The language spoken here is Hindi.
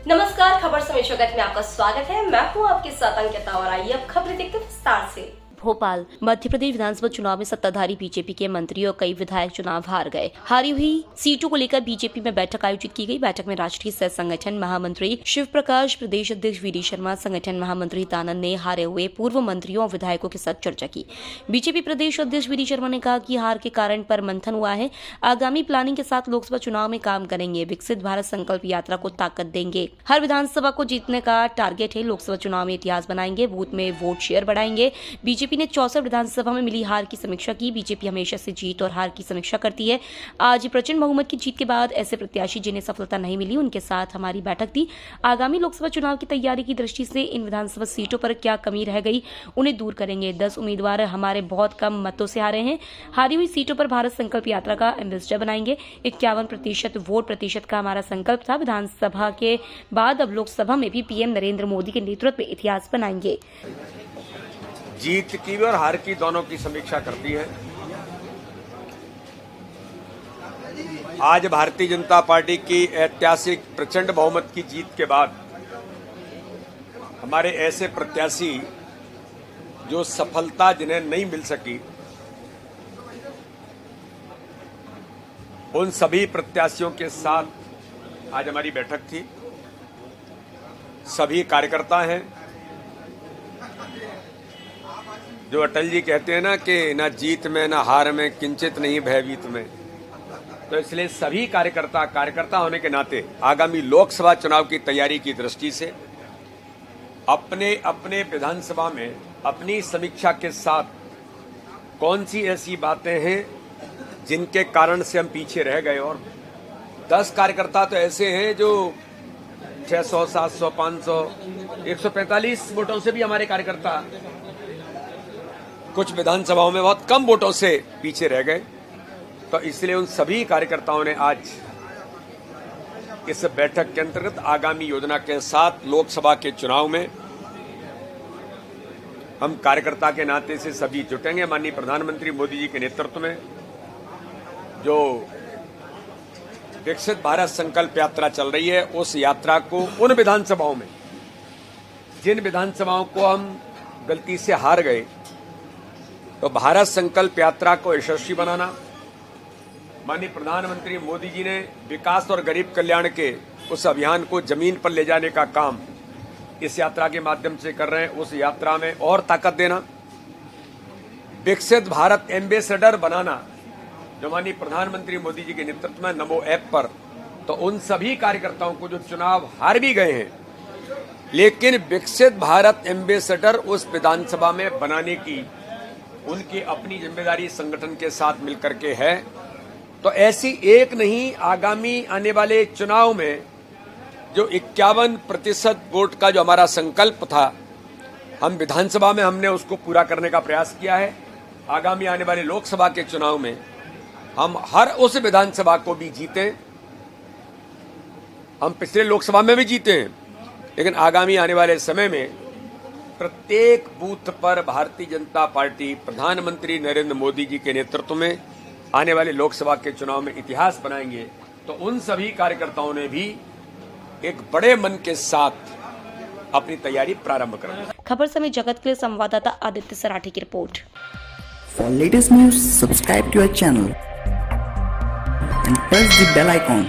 नमस्कार, खबर समय जगत में आपका स्वागत है। मैं हूं आपके साथ अंकिता और आइए अब खबरें देखते हैं विस्तार से। भोपाल मध्य प्रदेश विधानसभा चुनाव में सत्ताधारी बीजेपी के मंत्री और कई विधायक चुनाव हार गए। हारी हुई सीटों को लेकर बीजेपी में बैठक आयोजित की गई। बैठक में राष्ट्रीय सह संगठन महामंत्री शिव प्रकाश, प्रदेश अध्यक्ष वीडी शर्मा, संगठन महामंत्री हितानंद ने हारे हुए पूर्व मंत्रियों और विधायकों के साथ चर्चा की। बीजेपी प्रदेश अध्यक्ष वीडी शर्मा ने कहा कि हार के कारण पर मंथन हुआ है। आगामी प्लानिंग के साथ लोकसभा चुनाव में काम करेंगे। विकसित भारत संकल्प यात्रा को ताकत देंगे। हर विधानसभा को जीतने का टारगेट है। लोकसभा चुनाव में इतिहास बनाएंगे। बूथ में वोट शेयर बढ़ाएंगे। बीजेपी ने 64 विधानसभा में मिली हार की समीक्षा की। बीजेपी हमेशा से जीत और हार की समीक्षा करती है। आज प्रचंड बहुमत की जीत के बाद ऐसे प्रत्याशी जिन्हें सफलता नहीं मिली, उनके साथ हमारी बैठक थी। आगामी लोकसभा चुनाव की तैयारी की दृष्टि से इन विधानसभा सीटों पर क्या कमी रह गई, उन्हें दूर करेंगे। 10 उम्मीदवार हमारे बहुत कम मतों से हारे हैं। हारी हुई सीटों पर भारत संकल्प यात्रा का एम्बेसडर बनाएंगे। 51% वोट प्रतिशत का हमारा संकल्प था। विधानसभा के बाद अब लोकसभा में भी पीएम नरेंद्र मोदी के नेतृत्व में इतिहास बनाएंगे। जीत की और हार की दोनों की समीक्षा करती है। आज भारतीय जनता पार्टी की ऐतिहासिक प्रचंड बहुमत की जीत के बाद हमारे ऐसे प्रत्याशी जो सफलता जिन्हें नहीं मिल सकी, उन सभी प्रत्याशियों के साथ आज हमारी बैठक थी। सभी कार्यकर्ता हैं। जो अटल जी कहते हैं ना कि ना जीत में ना हार में किंचित नहीं भयभीत में, तो इसलिए सभी कार्यकर्ता होने के नाते आगामी लोकसभा चुनाव की तैयारी की दृष्टि से अपने अपने विधानसभा में अपनी समीक्षा के साथ कौन सी ऐसी बातें हैं जिनके कारण से हम पीछे रह गए। और 10 कार्यकर्ता तो ऐसे हैं जो 600, 700, 500, 145 वोटों से भी हमारे कार्यकर्ता कुछ विधानसभाओं में बहुत कम वोटों से पीछे रह गए। तो इसलिए उन सभी कार्यकर्ताओं ने आज इस बैठक के अंतर्गत आगामी योजना के साथ लोकसभा के चुनाव में हम कार्यकर्ता के नाते से सभी जुटेंगे। माननीय प्रधानमंत्री मोदी जी के नेतृत्व में जो विकसित भारत संकल्प यात्रा चल रही है, उस यात्रा को उन विधानसभाओं में, जिन विधानसभाओं को हम गलती से हार गए, तो भारत संकल्प यात्रा को यशस्वी बनाना। माननीय प्रधानमंत्री मोदी जी ने विकास और गरीब कल्याण के उस अभियान को जमीन पर ले जाने का काम इस यात्रा के माध्यम से कर रहे हैं। उस यात्रा में और ताकत देना, विकसित भारत एम्बेसडर बनाना, जो माननीय प्रधानमंत्री मोदी जी के नेतृत्व में नमो ऐप पर, तो उन सभी कार्यकर्ताओं को जो चुनाव हार भी गए हैं, लेकिन विकसित भारत एम्बेसडर उस विधानसभा में बनाने की उनकी अपनी जिम्मेदारी संगठन के साथ मिलकर के है। तो ऐसी एक नहीं, आगामी आने वाले चुनाव में जो 51% वोट का जो हमारा संकल्प था, हम विधानसभा में हमने उसको पूरा करने का प्रयास किया है। आगामी आने वाले लोकसभा के चुनाव में हम हर उस विधानसभा को भी जीतें। हम पिछले लोकसभा में भी जीते हैं, लेकिन आगामी आने वाले समय में प्रत्येक बूथ पर भारतीय जनता पार्टी प्रधानमंत्री नरेंद्र मोदी जी के नेतृत्व में आने वाले लोकसभा के चुनाव में इतिहास बनाएंगे। तो उन सभी कार्यकर्ताओं ने भी एक बड़े मन के साथ अपनी तैयारी प्रारंभ करें। खबर समय जगत के लिए संवाददाता आदित्य सराठी की report. For latest news, subscribe to our channel and press the bell icon.